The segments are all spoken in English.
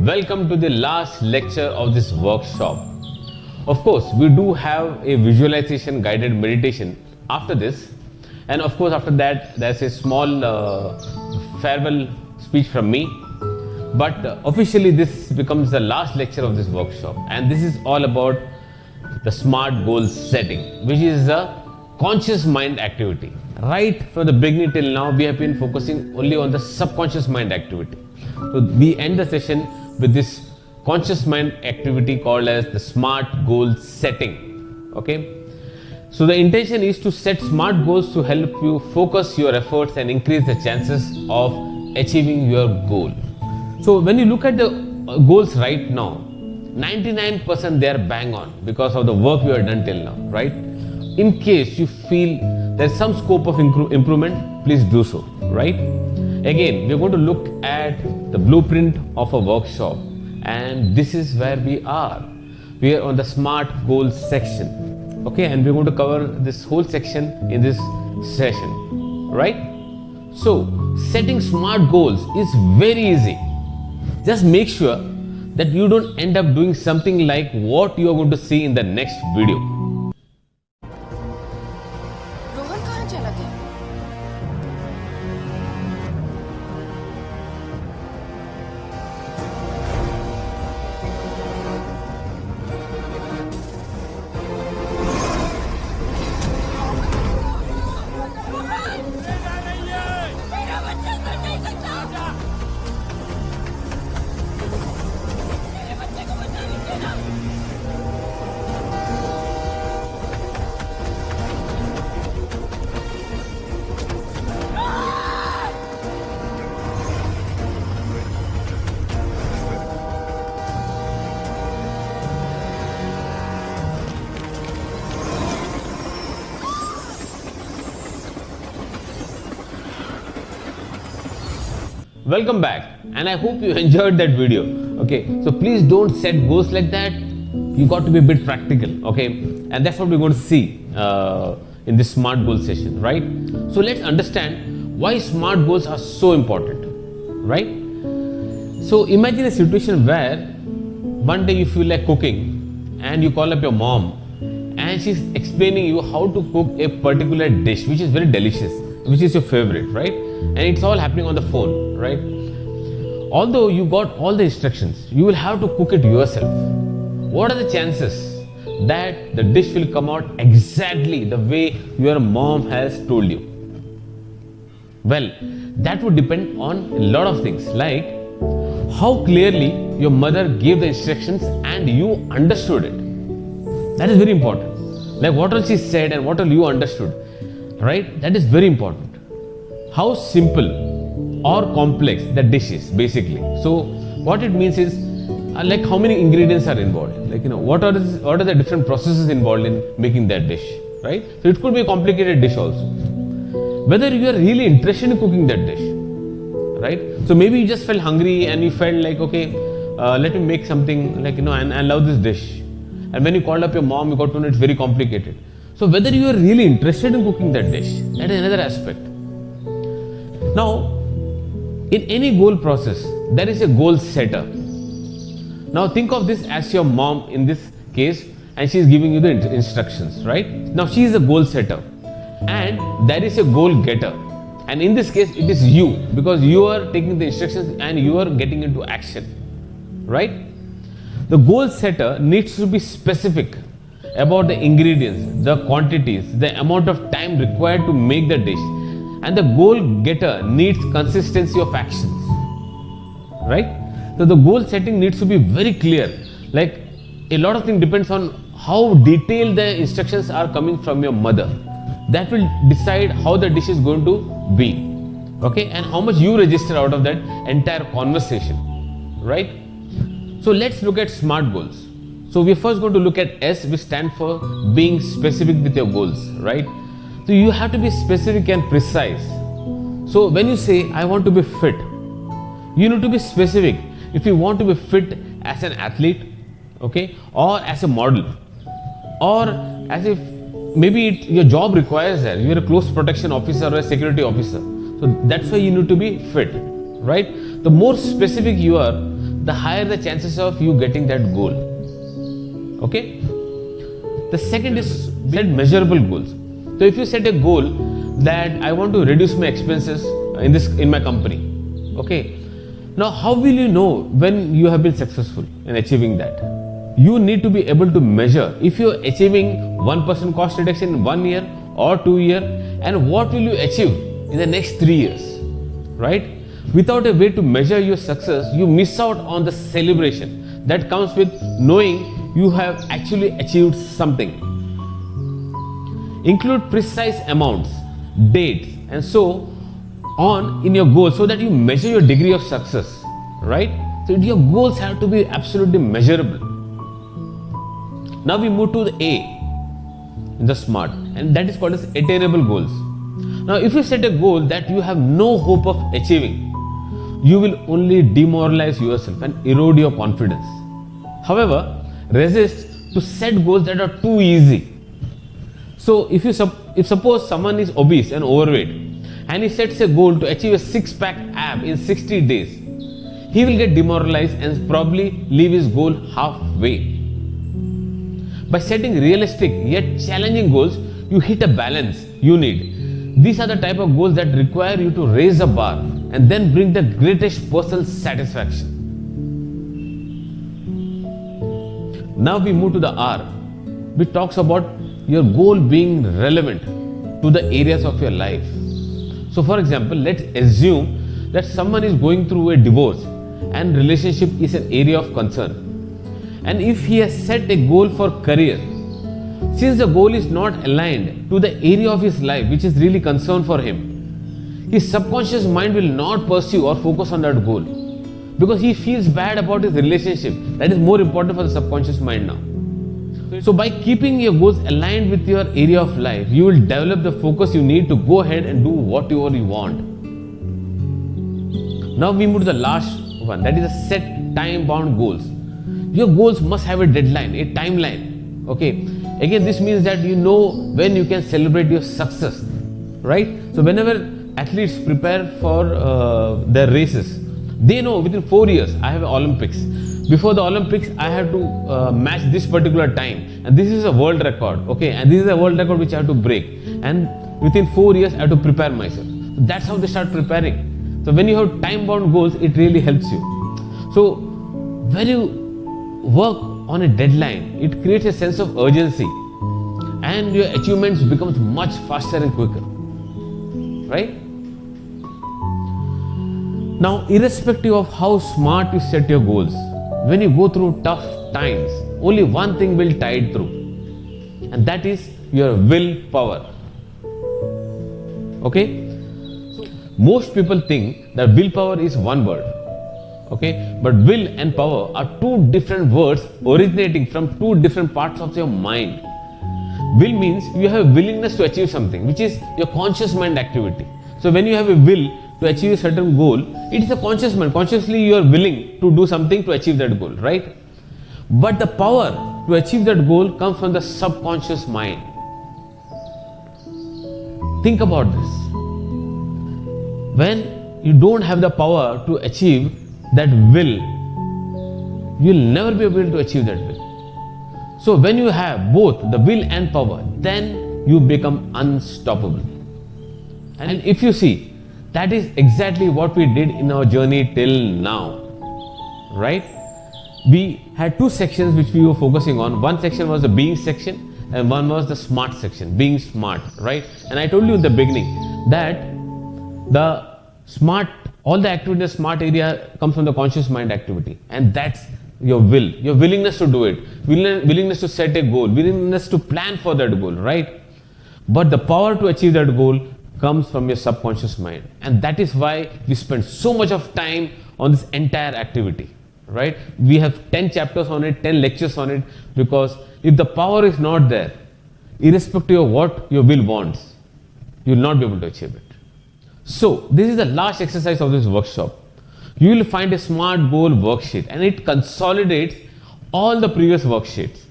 Welcome to the last lecture of this workshop. Of course, we do have a visualization guided meditation after this, and of course after that there's a small farewell speech from me. But officially this becomes the last lecture of this workshop, and this is all about the SMART goal setting, which is a conscious mind activity. Right from the beginning till now, we have been focusing only on the subconscious mind activity. So we end the session with this conscious mind activity called as the SMART goal setting. Okay. So the intention is to set SMART goals to help you focus your efforts and increase the chances of achieving your goal. So when you look at the goals right now, 99% they are bang on because of the work we have done till now, right? In case you feel there's some scope of improvement, please do so, right? Again, we're going to look at the blueprint of a workshop, and this is where we are. We are on the SMART goals section, okay? And we're going to cover this whole section in this session, right? So, setting SMART goals is very easy. Just make sure that you don't end up doing something like what you are going to see in the next video. Rohan कहाँ चला गया? मेरा बच्चा कर नहीं सकता। मेरे बच्चे को बचा लीजिए ना। Welcome back, and I hope you enjoyed that video. Okay, so please don't set goals like that. You got to be a bit practical, okay? And that's what we're going to see in this SMART goal session, right? So let's understand why SMART goals are so important, right? So imagine a situation where one day you feel like cooking and you call up your mom and she's explaining you how to cook a particular dish which is very delicious, which is your favorite, right? And it's all happening on the phone, right? Although you got all the instructions, you will have to cook it yourself. What are the chances that the dish will come out exactly the way your mom has told you? Well, that would depend on a lot of things, like how clearly your mother gave the instructions and you understood it. That is very important. Like what all she said and what all you understood, right? That is very important. How simple or complex the dish is, basically. So what it means is like how many ingredients are involved, like what are the different processes involved in making that dish, right? So it could be a complicated dish also. Whether you are really interested in cooking that dish, right? So maybe you just felt hungry and you felt like, okay, let me make something like and I love this dish. And when you called up your mom, you got to know it's very complicated. So whether you are really interested in cooking that dish, that is another aspect. Now, in any goal process, there is a goal setter. Now think of this as your mom in this case, and she is giving you the instructions, right? Now she is a goal setter and there is a goal getter. And in this case, it is you, because you are taking the instructions and you are getting into action, right? The goal setter needs to be specific about the ingredients, the quantities, the amount of time required to make the dish. And the goal getter needs consistency of actions, right? So the goal setting needs to be very clear. Like a lot of things depends on how detailed the instructions are coming from your mother. That will decide how the dish is going to be, okay? And how much you register out of that entire conversation, right? So let's look at SMART goals. So we're first going to look at S, which stands for being specific with your goals, right? So you have to be specific and precise. So when you say, I want to be fit, you need to be specific. If you want to be fit as an athlete, okay, or as a model, or as if maybe your job requires that, you're a close protection officer or a security officer. So that's why you need to be fit, right? The more specific you are, the higher the chances of you getting that goal. Okay. The second is set measurable goals. So if you set a goal that I want to reduce my expenses in my company, okay. Now, how will you know when you have been successful in achieving that? You need to be able to measure if you are achieving 1% cost reduction in 1 year or 2 years, and what will you achieve in the next 3 years, right? Without a way to measure your success, you miss out on the celebration that comes with knowing you have actually achieved something. Include precise amounts, dates, and so on in your goals so that you measure your degree of success, right? So your goals have to be absolutely measurable. Now we move to the A in the SMART, and that is called as attainable goals. Now if you set a goal that you have no hope of achieving, you will only demoralize yourself and erode your confidence. However, resist to set goals that are too easy. So if suppose someone is obese and overweight, and he sets a goal to achieve a six-pack ab in 60 days, he will get demoralized and probably leave his goal halfway. By setting realistic yet challenging goals, you hit a balance you need. These are the type of goals that require you to raise the bar and then bring the greatest personal satisfaction. Now we move to the R, which talks about your goal being relevant to the areas of your life. So for example, let's assume that someone is going through a divorce and relationship is an area of concern. And if he has set a goal for career, since the goal is not aligned to the area of his life which is really concern for him, his subconscious mind will not pursue or focus on that goal because he feels bad about his relationship. That is more important for the subconscious mind now. So by keeping your goals aligned with your area of life, you will develop the focus you need to go ahead and do whatever you want. Now we move to the last one, that is a set time-bound goals. Your goals must have a deadline, a timeline. Okay. Again, this means that you know when you can celebrate your success, right? So whenever athletes prepare for their races, they know within 4 years I have Olympics. Before the Olympics, I have to match this particular time, and this is a world record, okay? And this is a world record which I have to break, and within 4 years I have to prepare myself. So that's how they start preparing. So when you have time-bound goals, it really helps you. So when you work on a deadline, it creates a sense of urgency, and your achievements becomes much faster and quicker, right? Now, irrespective of how smart you set your goals, when you go through tough times, only one thing will tide through, and that is your willpower. Okay? So, most people think that willpower is one word. Okay? But will and power are two different words originating from two different parts of your mind. Will means you have a willingness to achieve something, which is your conscious mind activity. So when you have a will to achieve a certain goal, it is a conscious mind. Consciously you are willing to do something to achieve that goal, right? But the power to achieve that goal comes from the subconscious mind. Think about this. When you don't have the power to achieve that will, you will never be able to achieve that will. So when you have both the will and power, then you become unstoppable. And if you see, that is exactly what we did in our journey till now, right? We had two sections which we were focusing on. One section was the being section and one was the smart section, being smart, right? And I told you in the beginning that the smart, all the activity in the smart area comes from the conscious mind activity, and that's your will, your willingness to do it, willingness to set a goal, willingness to plan for that goal, right? But the power to achieve that goal comes from your subconscious mind, and that is why we spend so much of time on this entire activity, right? We have 10 chapters on it, 10 lectures on it, because if the power is not there, irrespective of what your will wants, you will not be able to achieve it. So this is the last exercise of this workshop. You will find a SMART goal worksheet, and it consolidates all the previous worksheets.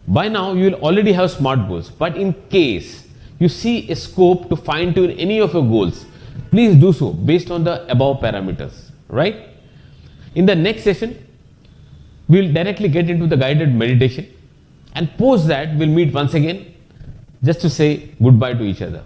By now you will already have SMART goals, but in case you see a scope to fine tune any of your goals, please do so based on the above parameters, right? In the next session, we'll directly get into the guided meditation, and post that we'll meet once again just to say goodbye to each other.